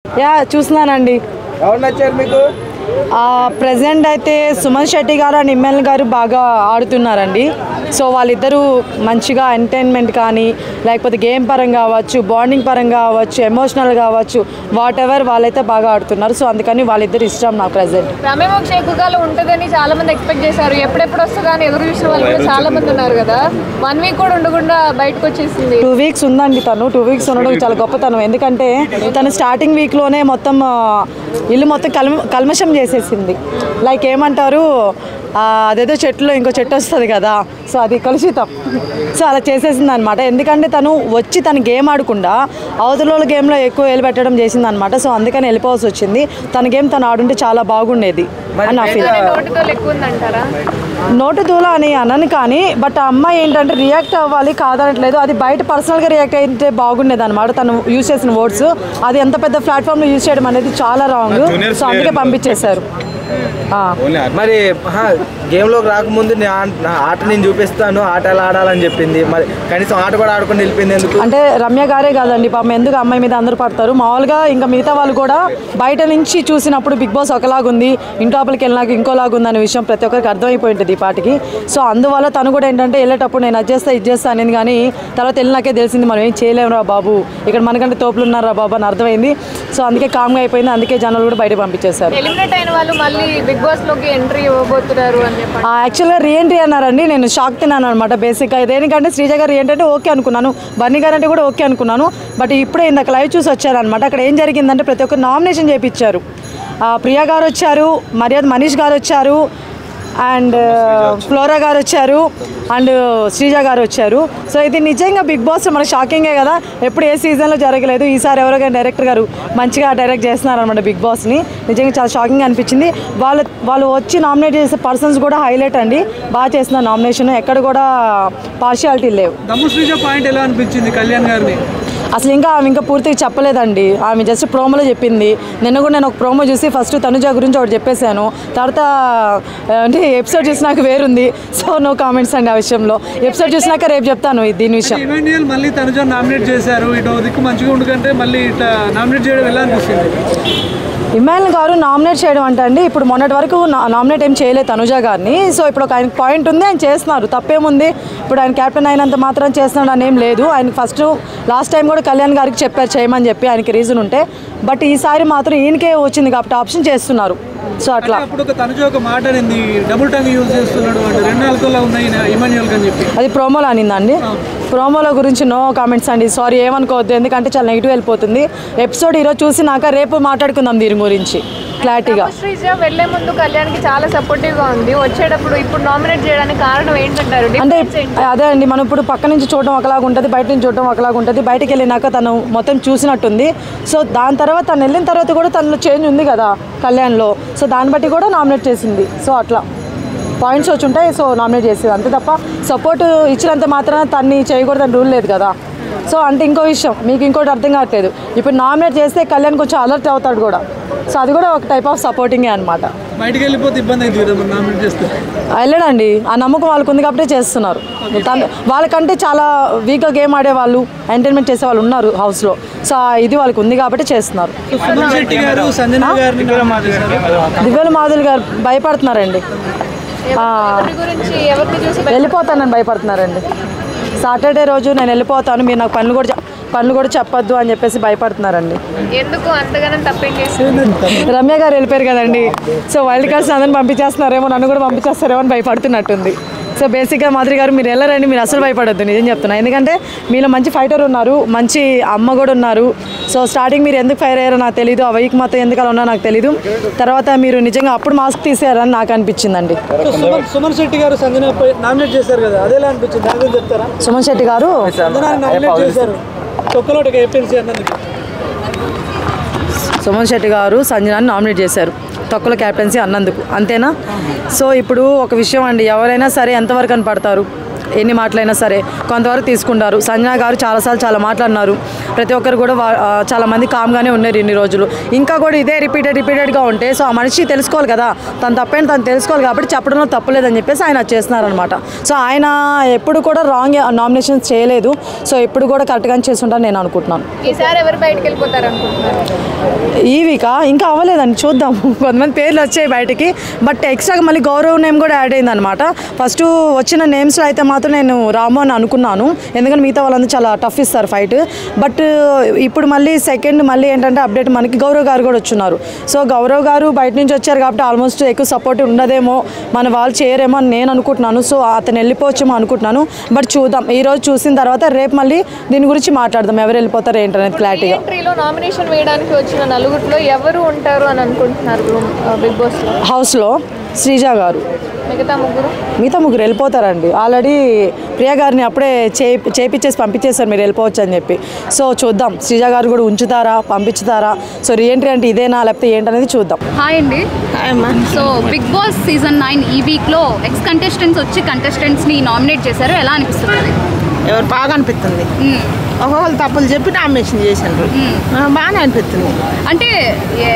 Yeah చూస్తున్నానండి. ఎవరు నచ్చారు మీకు? ప్రెసెంట్ అయితే సుమన్ శెట్టి గారు అండ్ ఇమ్మెల్ గారు బాగా ఆడుతున్నారండి. సో వాళ్ళిద్దరూ మంచిగా ఎంటర్టైన్మెంట్ కానీ లేకపోతే గేమ్ పరంగా కావచ్చు, బాండింగ్ పరంగా కావచ్చు, ఎమోషనల్ కావచ్చు, వాట్ ఎవర్ వాళ్ళైతే బాగా ఆడుతున్నారు. సో అందుకని వాళ్ళిద్దరు ఇష్టం నాకు ప్రెసెంట్. రమ్యమోక్ష ఎక్కువగా ఉంటుందని చాలా మంది ఎక్స్పెక్ట్ చేశారు. ఎప్పుడెప్పుడు వస్తుందని ఎదురు చూసిన వాళ్ళు కూడా చాలా మంది ఉన్నారు కదా. 1 వీక్ కూడా ఉండకుండా బయటకు వచ్చేసింది. 2 వీక్స్ ఉందండి. తను 2 వీక్స్ ఉండడం చాలా గొప్పతనం. ఎందుకంటే తను స్టార్టింగ్ వీక్లోనే మొత్తం ఇల్లు మొత్తం కల్మషం చేసేసింది. లైక్ ఏమంటారు, అదేదో చెట్టులో ఇంకో చెట్టు వస్తుంది కదా, సో అది కలుషితం. సో అలా చేసేసింది అనమాట. ఎందుకంటే తను వచ్చి తను గేమ్ ఆడకుండా అవతల గేమ్లో ఎక్కువ వేలు పెట్టడం చేసింది అనమాట. సో అందుకని వెళ్ళిపోవాల్సి వచ్చింది. తన గేమ్ తను ఆడుంటే చాలా బాగుండేది అని నా ఫీల్. నోటు దూల అని అనను కానీ, బట్ ఆ అమ్మాయి ఏంటంటే రియాక్ట్ అవ్వాలి కాదనట్లేదు. అది బయట పర్సనల్గా రియాక్ట్ అయితే బాగుండేది అనమాట. తను యూజ్ చేసిన వర్డ్స్ అది ఎంత పెద్ద ప్లాట్ఫామ్లో యూజ్ చేయడం అనేది చాలా రాంగ్. సో అందుకే పంపించేశారు. మరి గేమ్లోకి రాకముందు నా ఆట నేను చూపిస్తాను, ఆట ఎలా ఆడాలని చెప్పింది. మరి కనీసం ఆట కూడా ఆడుకొని వెళ్ళిపోయింది ఎందుకు? అంటే రమ్య గారే కాదండి పాపం, ఎందుకు అమ్మాయి మీద అందరూ పడతారు. మామూలుగా ఇంకా మిగతా వాళ్ళు కూడా బయట నుంచి చూసినప్పుడు బిగ్ బాస్ ఒకలాగుంది, ఇంటోపలికి వెళ్ళినాక ఇంకోలాగుంది అనే విషయం ప్రతి ఒక్కరికి అర్థమైపోయి ఉంటుంది ఈ పాటికి. సో అందువల్ల తను కూడా ఏంటంటే వెళ్ళేటప్పుడు నేను అది చేస్తా ఇది చేస్తా అనేది, కానీ తర్వాత వెళ్ళినాకే తెలిసింది మనం ఏం చేయలేమురా బాబు, ఇక్కడ మనకంటే తోపులు ఉన్నారా బాబు అని అర్థమైంది. సో అందుకే కామ్గా అయిపోయింది. అందుకే జనాలు కూడా బయట పంపించేశారు. ఎలిమినేట్ అయిన వాళ్ళు మళ్ళీ బిగ్ బాస్ లోకి ఎంట్రీ ఇవ్వబోతున్నారు అని చెప్పి యాక్చువల్గా రీఎంట్రీ అన్నారండి. నేను షాక్ తిన్నాను అనమాట బేసిక్గా. దేనికంటే శ్రీజ గారు ఏంటంటే ఓకే అనుకున్నాను, బన్నీ గారు అంటే కూడా ఓకే అనుకున్నాను. బట్ ఇప్పుడే ఇందాక లైవ్ చూసి వచ్చారనమాట. అక్కడ ఏం జరిగిందంటే ప్రతి ఒక్కరు నామినేషన్ చేయించారు. ప్రియా గారు వచ్చారు, మర్యాద మనీష్ గారు వచ్చారు, అండ్ ఫ్లోరా గారు వచ్చారు, అండ్ శ్రీజ గారు వచ్చారు. సో ఇది నిజంగా బిగ్ బాస్ మనకు షాకింగే కదా. ఎప్పుడు ఏ సీజన్లో జరగలేదు. ఈసారి ఎవరో కానీ డైరెక్టర్ గారు మంచిగా డైరెక్ట్ చేస్తున్నారనమాట బిగ్ బాస్ని. నిజంగా చాలా షాకింగ్ అనిపించింది. వాళ్ళు వచ్చి నామినేట్ చేసే పర్సన్స్ కూడా హైలైట్ అండి. బాగా చేస్తున్నారు నామినేషన్, ఎక్కడ కూడా పార్షియాలిటీ లేవు. దమ్ము శ్రీజ పాయింట్ ఎలా అనిపించింది కళ్యాణ్ గారిని? అసలు ఇంకా పూర్తిగా చెప్పలేదండి. ఆమె జస్ట్ ప్రోమోలో చెప్పింది. నిన్న కూడా నేను ఒక ప్రోమో చూసి ఫస్ట్ తనుజ గురించి ఒకటి చెప్పేశాను. తర్వాత అంటే ఎపిసోడ్ చూసినాక వేరుంది. సో నో కామెంట్స్ అండి ఆ విషయంలో. ఎపిసోడ్ చూసినాక రేపు చెప్తాను దీని విషయం. ఇమాన్యుయల్ మళ్ళీ తనుజ నామినేట్ చేశారు. ఇటు దిక్కు మంచిగా ఉండకంటే మళ్ళీ ఇట్లా నామినేట్ చేయడం ఎలా అనిపిస్తుంది? ఇమాన్యుయల్ గారు నామినేట్ చేయడం అంటే అండి, ఇప్పుడు మొన్నటి వరకు నామినేట్ ఏం చేయలేదు తనుజ గారిని. సో ఇప్పుడు ఒక ఆయనకు పాయింట్ ఉంది, ఆయన చేస్తున్నారు, తప్పేముంది. ఇప్పుడు ఆయన క్యాప్టెన్ అయినంత మాత్రం చేస్తున్నాడు అని ఏం లేదు. ఆయన ఫస్ట్ లాస్ట్ టైం కూడా కళ్యాణ్ గారికి చెప్పారు చేయమని చెప్పి, ఆయనకి రీజన్ ఉంటే. బట్ ఈసారి మాత్రం ఈయనకే వచ్చింది కాబట్టి ఆప్షన్ చేస్తున్నారు. సో అట్లా అప్పుడు ఒక తనుజ ఒక మాట అనేది డబుల్ టంగ్ యూజ్ చేస్తున్నాడు అంటే 2 నాలుగులా ఉన్నాయి ఇమాన్యుయల్ అని చెప్పి అది ప్రోమోలో అనిందండి. ప్రోమోలో గురించి నో కామెంట్స్ అండి, సారీ ఏమనుకోవద్దు. ఎందుకంటే చాలా నెగిటివ్ వెళ్ళిపోతుంది. ఎపిసోడ్ ఈరోజు చూసినాక రేపు మాట్లాడుకుందాం దీని గురించి క్లారిటీగా. శ్రీజ వెళ్లే ముందు కళ్యాణ్కి చాలా సపోర్టివ్గా ఉంది. వచ్చేటప్పుడు ఇప్పుడు నామినేట్ చేయడానికి కారణం ఏంటంటారు? అంటే అదే అండి, మనం ఇప్పుడు పక్క నుంచి చూడడం ఒకలాగా ఉంటుంది, బయట నుంచి చూడడం ఒకలాగా ఉంటుంది. బయటకు వెళ్ళినాక తను మొత్తం చూసినట్టుంది. సో దాని తర్వాత తను వెళ్ళిన తర్వాత కూడా తనలో చేంజ్ ఉంది కదా కళ్యాణ్లో. సో దాన్ని బట్టి కూడా నామినేట్ చేసింది. సో అట్లా పాయింట్స్ వచ్చి ఉంటాయి. సో నామినేట్ చేసేది అంతే తప్ప సపోర్ట్ ఇచ్చినంత మాత్రాన తన్ని చేయకూడదని రూల్ లేదు కదా. సో అంటే ఇంకో విషయం మీకు ఇంకోటి అర్థం కావట్లేదు. ఇప్పుడు నామినేట్ చేస్తే కళ్యాణ్ కొంచెం అలర్ట్ అవుతాడు కూడా. సో అది కూడా ఒక టైప్ ఆఫ్ సపోర్టింగే అనమాట. బయటకు వెళ్ళిపోతే ఇబ్బంది అవుతుంది నామినేట్ చేస్తే. వెళ్ళడండి, ఆ నమ్మకం వాళ్ళకు ఉంది కాబట్టి చేస్తున్నారు. వాళ్ళకంటే చాలా వీక్గా గేమ్ ఆడేవాళ్ళు, ఎంటర్టైన్మెంట్ చేసే వాళ్ళు ఉన్నారు హౌస్లో. సో ఇది వాళ్ళకి ఉంది కాబట్టి చేస్తున్నారు. దివ్యల మాధురి గారు భయపడుతున్నారండి, వెళ్ళిపోతానని భయపడుతున్నారండి. సాటర్డే రోజు నేను వెళ్ళిపోతాను, మీరు నాకు పనులు కూడా చెప్పొద్దు అని చెప్పేసి భయపడుతున్నారండి. ఎందుకు అంతగానో తప్పేం చేసి రమ్య గారు వెళ్ళిపోయారు కదండి. సో వైల్డ్ కార్డ్స్ అందరిని పంపించేస్తున్నారేమో, నన్ను కూడా పంపించేస్తారేమో అని భయపడుతున్నట్టుంది. సో బేసిక్గా మాధురి గారు మీరు వెళ్ళరండి, మీరు అసలు భయపడద్దు, నిజం చెప్తున్నా. ఎందుకంటే మీలో మంచి ఫైటర్ ఉన్నారు, మంచి అమ్మ కూడా ఉన్నారు. సో స్టార్టింగ్ మీరు ఎందుకు ఫైర్ అయ్యారో నాకు తెలీదు, ఆ వీక్ మొత్తం ఎందుకు అలా ఉన్నారో నాకు తెలీదు. తర్వాత మీరు నిజంగా అప్పుడు మాస్క్ తీసేయారని నాకు అనిపించిందండి. సుమన్ శెట్టి గారు సంజన నామినేట్ చేశారు కదా, అదేలా అనిపించింది దాని చెప్తారా? సుమన్ శెట్టి గారు నామినేట్ చేశారు తొక్కలోటి కెప్టెన్సీ అన్నందుకు. సుమన్ శెట్టి గారు సంజనాని నామినేట్ చేశారు తొక్కల క్యాప్టెన్సీ అన్నందుకు, అంతేనా? సో ఇప్పుడు ఒక విషయం అండి, ఎవరైనా సరే ఎంతవరకు అని పడతారు. ఎన్ని మాటలైనా సరే కొంతవరకు తీసుకుంటారు. సంజన గారు చాలాసార్లు చాలా మాట్లాడినారు. ప్రతి ఒక్కరు కూడా చాలామంది కామ్గానే ఉన్నారు ఇన్ని రోజులు. ఇంకా కూడా ఇదే రిపీటెడ్గా ఉంటే సో ఆ మనిషి తెలుసుకోవాలి కదా, తను తప్పని తను తెలుసుకోవాలి కాబట్టి చెప్పడంలో తప్పులేదని చెప్పేసి ఆయన చేస్తున్నారనమాట. సో ఆయన ఎప్పుడు కూడా రాంగ్ నామినేషన్స్ చేయలేదు. సో ఎప్పుడు కూడా కరెక్ట్గానే చేస్తుంటాను నేను అనుకుంటున్నాను. ఈసారి ఎవరు బయటకు వెళ్ళిపోతారు అనుకుంటున్నారు? ఈ వీక్ ఇంకా అవ్వలేదండి, చూద్దాం. కొంతమంది పేర్లు వచ్చాయి బయటికి, బట్ ఎక్స్ట్రాగా మళ్ళీ గౌరవ్ నేమ్ కూడా యాడ్ అయిందనమాట. ఫస్ట్ వచ్చిన నేమ్స్లో అయితే మాత్రం నేను రాము అని అనుకున్నాను, ఎందుకంటే మిగతా వాళ్ళందరూ చాలా టఫ్ ఇస్తారు ఫైట్. బట్ ఇప్పుడు మళ్ళీ సెకండ్ మళ్ళీ ఏంటంటే అప్డేట్ మనకి గౌరవ్ గారు కూడా వచ్చున్నారు. సో గౌరవ్ గారు బయట నుంచి వచ్చారు కాబట్టి ఆల్మోస్ట్ ఎక్కువ సపోర్ట్ ఉండదేమో, మన వాళ్ళు చేయరేమో అని నేను అనుకుంటున్నాను. సో అతను వెళ్ళిపోవచ్చేమో అనుకుంటున్నాను. బట్ చూద్దాం, ఈరోజు చూసిన తర్వాత రేపు మళ్ళీ దీని గురించి మాట్లాడదాం, ఎవరు వెళ్ళిపోతారు ఏంటనేది క్లారిటీగా. ఎంట్రీలో నామినేషన్ వేయడానికి వచ్చిన నలుగురిలో ఎవరు ఉంటారు అని అనుకుంటున్నారు బిగ్ బాస్ హౌస్లో? శ్రీజ గారు, మిగతా ముగ్గురు వెళ్ళిపోతారండి. ఆల్రెడీ ప్రియా గారిని అప్పుడే చేపించేసి పంపించేస్తారు మీరు వెళ్ళిపోవచ్చు అని చెప్పి. సో చూద్దాం శ్రీజ గారు కూడా ఉంచుతారా పంపించుతారా, సో రీఎంట్రీ అంటే ఇదేనా లేకపోతే ఏంటనేది చూద్దాం. హాయ్ అండి. సో బిగ్ బాస్ సీజన్ 9 ఈ వీక్లో ఎక్స్ కంటెస్టెంట్స్ వచ్చి కంటెస్టెంట్స్ని నామినేట్ చేశారు, ఎలా అనిపిస్తుంది? ఎవరు బాగా అనిపిస్తుంది, ఒకవేళ తప్పులు చెప్పి నామినేషన్ చేశారు, బాగానే అనిపిస్తుంది. అంటే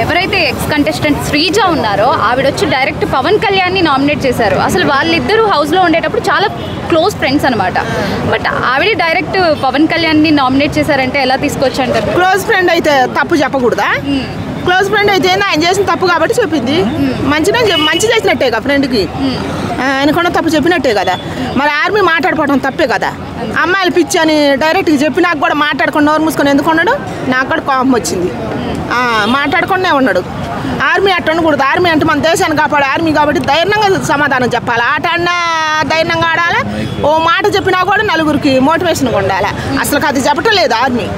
ఎవరైతే ఎక్స్ కంటెస్టెంట్ శ్రీజ ఉన్నారో ఆవిడ వచ్చి డైరెక్ట్ పవన్ కళ్యాణ్ని నామినేట్ చేశారు. అసలు వాళ్ళిద్దరూ హౌస్లో ఉండేటప్పుడు చాలా క్లోజ్ ఫ్రెండ్స్ అనమాట. బట్ ఆవిడ డైరెక్ట్ పవన్ కళ్యాణ్ని నామినేట్ చేశారంటే ఎలా తీసుకోవచ్చు అంటారు? క్లోజ్ ఫ్రెండ్ అయితే తప్పు చెప్పకూడదా? క్లోజ్ ఫ్రెండ్ అయితే ఆయన చేసిన తప్పు కాబట్టి చెప్పింది. మంచి చేసినట్టే కదా ఫ్రెండ్కి, ఆయనకున్న తప్పు చెప్పినట్టే కదా. మరి ఆర్మీ మాట్లాడుకోవడం తప్పే కదా. అమ్మాయిలు పిచ్చి అని డైరెక్ట్గా చెప్పి నాకు కూడా మాట్లాడుకుని నోరు మూసుకొని ఎందుకు ఉన్నాడు? నాకు కూడా కోపం వచ్చింది. మాట్లాడుకునే ఉన్నాడు. ఆర్మీ అట్ట ఉండకూడదు. ఆర్మీ అంటే మన దేశాన్ని కాపాడు ఆర్మీ కాబట్టి ధైర్యంగా సమాధానం చెప్పాలి. ఆట అన్నా ధైర్యంగా ఆడాలి. ఓ మాట చెప్పినా కూడా నలుగురికి మోటివేషన్గా ఉండాలి. అసలు అది చెప్పటం లేదు ఆర్మీ,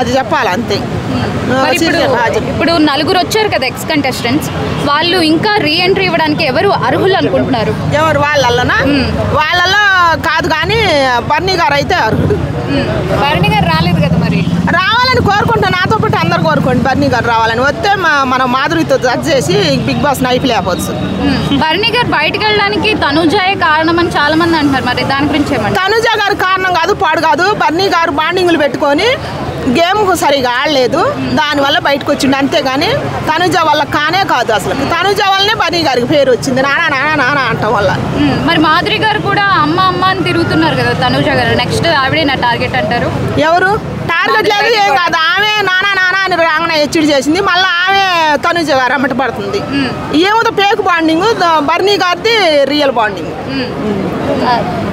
అది చెప్పాలి అంతే. ఇప్పుడు నలుగురు వచ్చారు కదా ఎక్స్ కంటెస్టెంట్స్, వాళ్ళు ఇంకా రీఎంట్రీ ఇవ్వడానికి ఎవరు అర్హులు అనుకుంటున్నారు? ఎవరు వాళ్ళన్నా? వాళ్ళలో కాదు కానీ బర్నీ గారు అయితే అర్హుడు. బర్నీ గారు రాలేదు కదా, మరి రావాలని కోరుకుంటాను. నాతో పాటు అందరు కోరుకోండి బర్నీ గారు రావాలని. వస్తే మనం మాధురితో జడ్జ్ చేసి బిగ్ బాస్ నైఫ్ లేకపోవచ్చు. బర్నీ గారు బయటకు వెళ్ళడానికి తనుజాయే కారణం అని చాలా మంది అంటున్నారు, మరి దాని గురించి ఏమంటారు? తనుజ గారు కారణం కాదు, పాడు కాదు. బర్నీ గారు బాండింగ్లు పెట్టుకొని గేమ్ సరిగా ఆడలేదు, దానివల్ల బయటకు వచ్చిండు అంతేగాని తనుజ వల్ల కానే కాదు. అసలు తనుజ వల్లనే బర్నీ గారికి పేరు వచ్చింది, నానా నానా నానా అంటాం వల్ల. మరి మాధురి గారు కూడా అమ్మ అమ్మ అని తిరుగుతున్నారు కదా తనుజ గారు, నెక్స్ట్ ఆవిడే నా టార్గెట్ అంటారు? ఎవరు టార్గెట్ లేదు ఏం కాదు. ఆమె నానా నానా అని రాగానే హెచ్చడి చేసింది, మళ్ళీ ఆమె తనుజ గారు అమ్మట పడుతుంది. ఏమో పేక్ బాండింగ్, బర్నీ గారిది రియల్ బాండింగ్.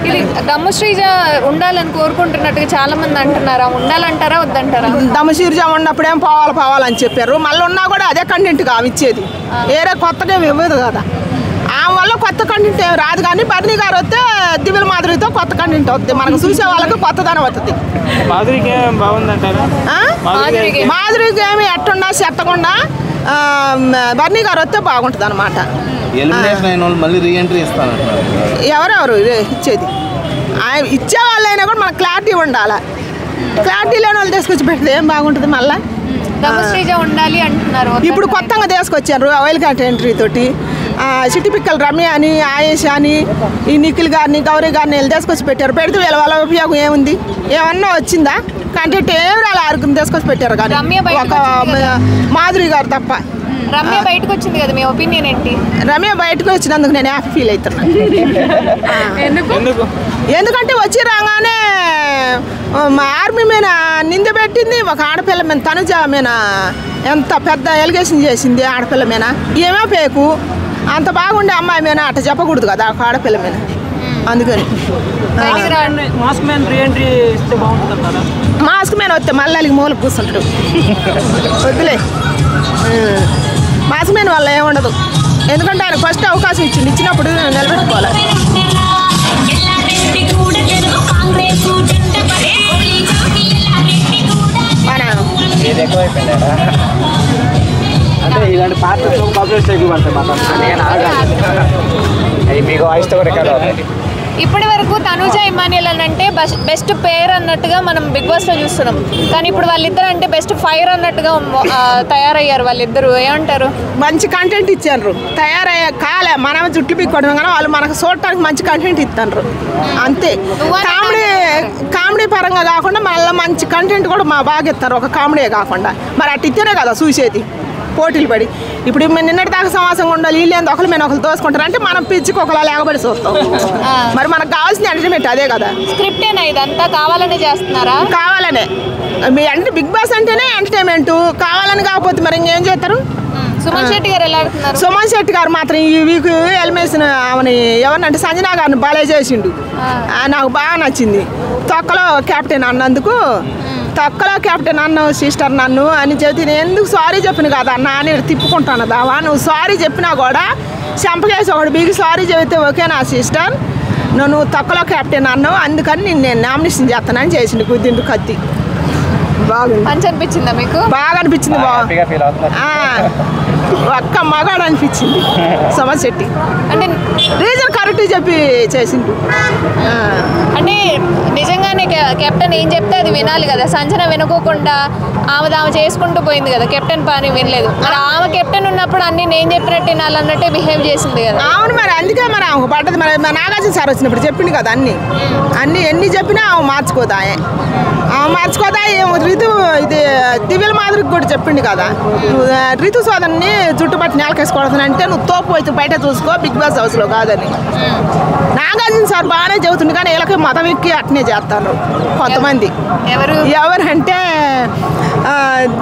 ఇది దమ్ము శ్రీజ ఉండాలని కోరుకుంటున్నట్టుగా చాలా మంది అంటున్నారా? ఉండాలంటారా వద్దంటారా? దమ్ము శ్రీజ ఉన్నప్పుడేం పోవాలని చెప్పారు. మళ్ళీ ఉన్నా కూడా అదే కంటెంట్ గా ఇచ్చేది, వేరే కొత్తగా ఇవ్వదు కదా. ఆమె వల్ల కొత్త కంటెంట్ ఏమి రాదు. కానీ బర్నీ గారు వస్తే దివ్యల మాధురితో కొత్త కంటెంట్ వస్తుంది, మనకు చూసే వాళ్ళకి కొత్తదనం వస్తుంది. మాధురికి ఏమి ఎట్టున్నా చెత్తకుండా బర్నీ గారు వస్తే బాగుంటుంది అనమాట. ఎవరెవరు ఇచ్చేది? ఇచ్చే వాళ్ళైనా కూడా మనకు క్లారిటీ ఉండాలి. క్లారిటీ లేని వాళ్ళు తీసుకొచ్చి పెడితే ఏం బాగుంటుంది? మళ్ళీ ఉండాలి అంటున్నారు. ఇప్పుడు కొత్తగా తీసుకొచ్చారు వైల్డ్ కార్డ్ ఎంట్రీ తోటి. చిట్టిపిక్కల రమ్య అని, ఆయేష్ అని, ఈ నిఖిల్ గారిని, గౌరీ గారిని వీళ్ళు తీసుకొచ్చి పెట్టారు. పెడితే వీళ్ళ వాళ్ళ ఉపయోగం ఏముంది? ఏమన్నా వచ్చిందా? కంటెంట్ ఏమి రాలే, ఆరుగురిని తీసుకొచ్చి పెట్టారు. కానీ ఒక మాధురి గారు తప్ప. రమ్య బయటకు వచ్చింది కదా, మీ ఒపీనియన్ ఏంటి? రమ్య బయటకు వచ్చినందుకు నేను హ్యాపీ ఫీల్ అవుతున్నా. ఎందుకంటే వచ్చి రాగానే మా ఆర్మీ మీద నింద పెట్టింది, ఒక ఆడపిల్ల మీద తనుజ మీద ఎంత పెద్ద ఎలిగేషన్ చేసింది. ఆడపిల్ల మీద ఏమో పేకు, అంత బాగుండే అమ్మాయి మీద అట్ట చెప్పకూడదు కదా ఒక ఆడపిల్ల మీద. అందుకని మాస్క్ మ్యాన్ వస్తే మళ్ళీ మూలకు కూర్చుంటాడు. వద్దులే, మాస్క్ మ్యాన్ వల్ల ఏముండదు. ఎందుకంటే ఆయన ఫస్ట్ అవకాశం ఇచ్చినప్పుడు నిలబెట్టుకోవాలి. అంటే ఇలాంటి పార్టీస్ పాపులేషన్ ఎక్కువ పడతాయి. మీకు వాయిస్ తో కూడా ఇప్పటి వరకు తనుజ ఇమాన్యుయల్ అని అంటే బెస్ట్ పేర్ అన్నట్టుగా మనం బిగ్ బాస్ లో చూస్తున్నాం, కానీ ఇప్పుడు వాళ్ళిద్దరు అంటే బెస్ట్ ఫైర్ అన్నట్టుగా తయారయ్యారు వాళ్ళిద్దరు. ఏమంటారు? మంచి కంటెంట్ ఇచ్చారు, తయారయ్యే కాలే మనం జుట్లు పీక్కోవడం కానీ వాళ్ళు మనకు చూడటానికి మంచి కంటెంట్ ఇస్తారు అంతే. కామెడీ పరంగా కాకుండా మళ్ళీ మంచి కంటెంట్ కూడా బాగా ఇస్తారు, ఒక కామెడీ కాకుండా. మరి అటు ఇస్తేనే కదా చూసేది, పోటీలు పడి. ఇప్పుడు నిన్నటి దాకా సమాసంగా ఉండాలి, వీళ్ళు ఒకరు మేము ఒకరు దోసుకుంటారు అంటే మనం పిచ్చికి ఒకలా లేకబడి చూస్తాం. మరి మనకు కావాల్సిన ఎంటర్టైన్మెంట్ అదే కదా. స్క్రిప్టేనా ఇదంతా? కావాలనే చేస్తున్నారా? కావాలనే. మీ అంటే బిగ్ బాస్ అంటేనే ఎంటర్టైన్మెంట్, కావాలని కాకపోతే మరి ఇంకేం చేస్తారు? సుమన్ శెట్టి గారు ఎలా ఆడుతున్నారు? సుమన్ శెట్టి గారు మాత్రం ఈ వీక్ ఎలిమినేషన్ ఆమెని ఎవరినంటే సంజనా గారిని బాలే చేసిండు, నాకు బాగా నచ్చింది. తొక్కలో కెప్టెన్ అన్నందుకు, తొక్కలో కెప్టెన్ అన్నావు సిస్టర్ నన్ను అని చెబితే నేను ఎందుకు సారీ చెప్పిన కదా అన్న అని తిప్పుకుంటాను దావా. నువ్వు సారీ చెప్పినా కూడా చంపకేసి ఒకటి బిగి సారీ చెబితే ఓకే నా సిస్టర్, నువ్వు తొక్కలో కెప్టెన్ అన్నావు అందుకని నేను నామినేషన్ చేస్తానని చేసిండు గుద్దిండు కత్తి. బాగుంది. మంచి అనిపించిందా మీకు? బాగా అనిపించింది. ఒక్క మగాడు అనిపించింది సుమన్ శెట్టి. అంటే రీజన్ కరెక్ట్ చెప్పి చేసిండు. అంటే నిజంగానే కెప్టెన్ ఏం చెప్తే అది వినాలి కదా. సంజన వినుకోకుండా ఆమె చేసుకుంటూ పోయింది కదా, కెప్టెన్ పని వినలేదు. మరి ఆమె కెప్టెన్ ఉన్నప్పుడు అన్ని నేను చెప్పినట్టు వినాలన్నట్టే బిహేవ్ చేసింది కదా. అవును, మరి అందుకే మరి ఆమె పడ్డది. మరి నాగార్జున సార్ వచ్చినప్పుడు చెప్పింది కదా అన్ని ఎన్ని చెప్పినా ఆమె మార్చుకోదా, ఇది దివ్యల మాదిరికి కూడా చెప్పిండు కదా, రితు సోదరిని జుట్టుబట్టి నేలకేసుకోవడతానంటే నువ్వు తోపు అయితే బయట చూసుకో, బిగ్ బాస్ హౌస్లో కాదని. నాగార్జున సార్ బాగానే చెబుతుంది కానీ వీళ్ళకి మతం ఎక్కి అట్నే చేస్తారు కొంతమంది. ఎవరంటే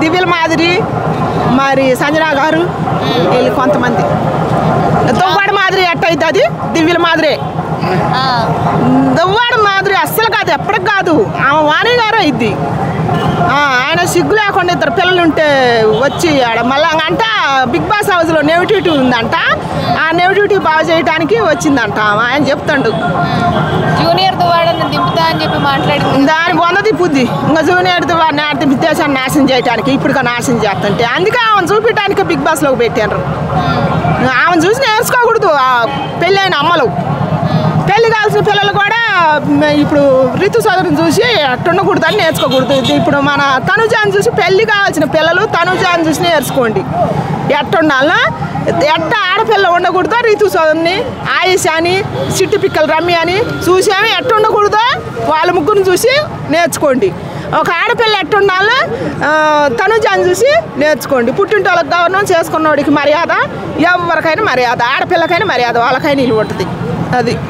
దివ్యల మాదిరి, మరి సంజనా గారు, వీళ్ళు కొంతమంది. దువ్వాడ మాదిరి ఎట్టయితే అది దివ్యల మాదిరే, దువ్వాడ మాదిరి అస్సలు కాదు, ఎప్పటికి కాదు. ఆమె వాణి గారు అయింది. ఆయన సిగ్గు లేకుండా ఇద్దరు పిల్లలు ఉంటే వచ్చి ఆడ మళ్ళా అంట బిగ్ బాస్ హౌస్లో నెగిటివిటీ ఉందంట, ఆ నెగిటివిటీ బాగా చేయడానికి వచ్చిందంట ఆయన చెప్తాడు. జూనియర్ దువ్వాడని దింపుతా అని చెప్పి మాట్లాడింది, దాని వంద తిప్పుద్ది. ఇంకా జూనియర్ దువ్వాడిని ఆడితే దేశాన్ని నాశనం చేయడానికి ఇప్పుడు నాశనం చేస్తుంటే అందుకే ఆమెను చూపించడానికి బిగ్ బాస్లోకి పెట్టారు. ఆమెను చూసి నేర్చుకోకూడదు పెళ్ళైన అమ్మలు. పెళ్లి కావాల్సిన పిల్లలు కూడా ఇప్పుడు రితు సోదరిని చూసి అట్టుండకూడదని నేర్చుకోకూడదు. ఇప్పుడు మన తనుజాన్ని చూసి పెళ్లి కావాల్సిన పిల్లలు తనుజాన్ని చూసి నేర్చుకోండి ఎట్టుండాలన్నా. ఎట్ట ఆడపిల్ల ఉండకూడదో రితు సోదరిని, ఆయుష్ అని, చిట్టు పిక్కల రమ్య అని చూసాము ఎట్టుండకూడదో వాళ్ళ ముగ్గురిని చూసి నేర్చుకోండి. ఒక ఆడపిల్ల ఎట్టుండాలో తనుజాన్ని చూసి నేర్చుకోండి. పుట్టింటోళ్ళకి గౌరవం, చేసుకున్నోడికి మర్యాద, ఎవరికైనా మర్యాద, ఆడపిల్లకైనా మర్యాద, వాళ్ళకైనా నిలువ ఉంటుంది అది.